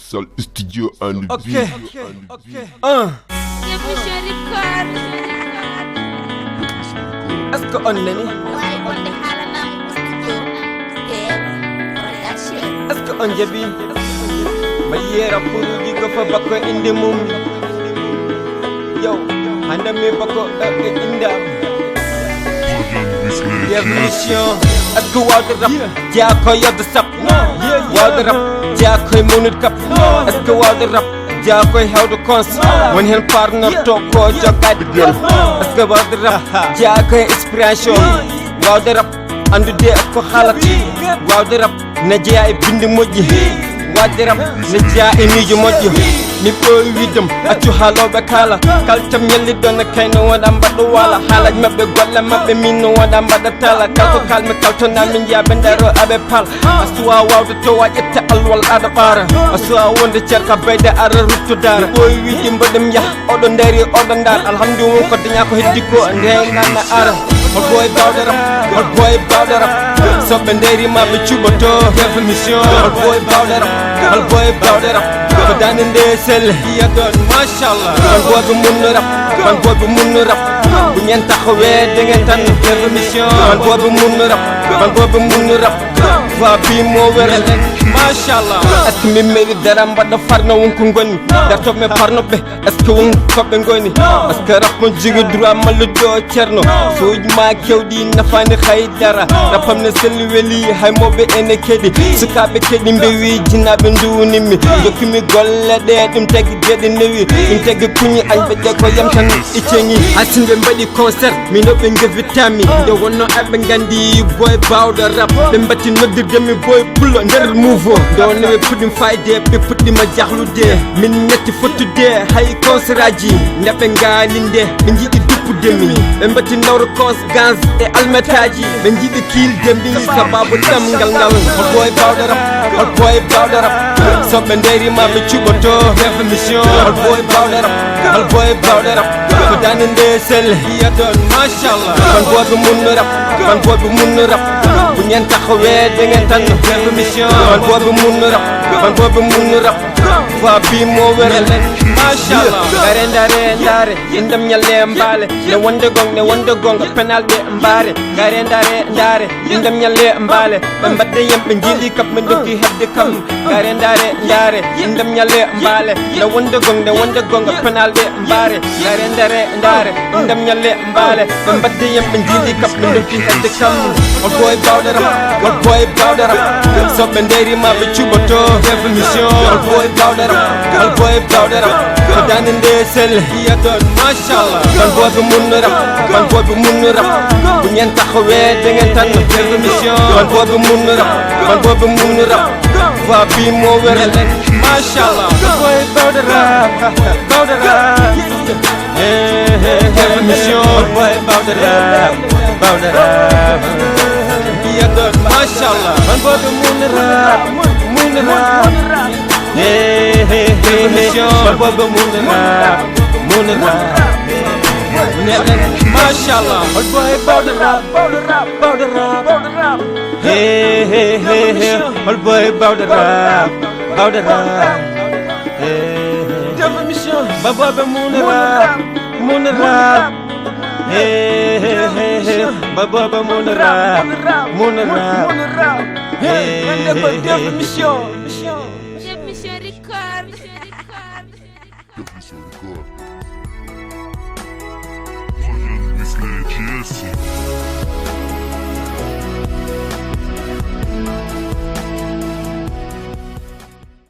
Sol Studio on the beat. Est-ce que on nani? Est-ce que on jabi? Mayera puru diga fa bako inde mummi. Yo, handa me bako inda. Révolution. Est-ce que wow the rap? Dia ko yod sap. Wow the rap. Dia ko munut kap. Est-ce que wow the rap? Dia ko how the cons. When hen partner to ko jogat gel. Est-ce que wow the rap? Dia ko inspiration. Wow the rap. Andu de ko khalati. Wow the rap. Na dia e bindi moji. Wow the rap. Na dia e miju moji. Mi boy widum accu haloɓe kala kaltam yelli ɗon kayno waɗa mbaɗo wala haalaj mabɓe golle mabɓe min no waɗa mbaɗa tala kalko kalmi kaltonami jiyaɓe ndaro aɓe pal a suwa wawde to waƴette alwal aɗa ɓaara a suwa wonde ceerka bayde ara ruttudara ɓoy wiide mbaɗum yah oɗo ndari oɗo ndar alhamdu mum ko daña ko heddi ko ndenanna ara hol boy bawɗe rap hol boy bawɗe rap soɓɓe ndarima ɓe cuɓoto définition hol boy bawɗe rap hol boy bawɗe rap ko dande nde selle iya ɗon machallah man boɓe munno rap man boɓe munno rap bu ngeen taxawee da ngeen tan définition man boɓe munno rap man boɓe munno rap wa bi mo wéral machallah est ce que mi meeɗi dara mbaɗɗo farno wonko gonni dartoɓe parnoɓe est ce que won koɓe goni est ce que rap mo jogui droit malluɗo ceerno soji ma kewɗi nafani haydara rapam ne selli weeli haymoɓe ene keeɗi sukaɓe keeɗi mbewi jinnaɓe duwnimi dokkimi golle ɗe ɗum tagui gueɗe newi ɗum tagui kuñi añɓe ɗe ko yam tan icceŋi hasinɓe mbaɗi concert minoɓe gevitami nde wonno eɓe gandi boy bawɗo rap ɓe mbatti noddirgemi boy pullo nder mouveau nde wonno ɓe puɗɗim fayde ɓe puɗɗima jahlude min ñetti fottude hay concert aji ndeɓe ngalinde ɓe jiiɗi duppudemi ɓe mbatti nawro cons gans e almetaji ɓe jiiɗi kiildemi sababu ɗemgal ngal hol boy bawɗo rap hol boy bawɗo rap soɓɓe ndarima ɓe cuɓoto définition hol boy bawɗo rap hol boy bawɗo rap ko dande nde selle iya ɗon machallah man boɓe munno rap man boɓe munno rap bu ngeen taxawee da ngeen tan définition man boɓe munno rap man boɓe munno rap wa bi mo wéral machallah gare ndare ndare indam ñalle mbaale ne wonde gonga penalɓe mbaare gare ndare ndare indam ñalle mbaale ɓe mbadde yemɓe jiili kap ɓe dokki hebde kam gare ndare ndare indam ñalle mbaale ne wonde gonga penalɓe mbaare gare ndare ndare indam ñalle mbaale ɓe mbadde yemɓe jiili kap ɓe dokki hebde kam hol boy bawɗo rap hol boy bawɗo rap soɓɓe ndarima ɓe cuɓoto définition hol boy bawɗo rap hol boy bawɗo rap ko dande nde selle iya ɗon machallah man boɓe munno rap man boɓe munno rap bu ngeen taxawee da ngeen tan définition man boɓe munno rap man boɓe munno rap wa bi mo wéral machallah boy bawɗo rap bawɗo rap définition boy bawɗo rap bawɗo rap iya ɗon machallah man boɓe munno rap définition man boɓe munno rap machallah hol boy bawɗo rap bawɗo rap hol boy bawɗo rap définition man boɓe munno rap man boɓe munno rap Définition record. Définition record.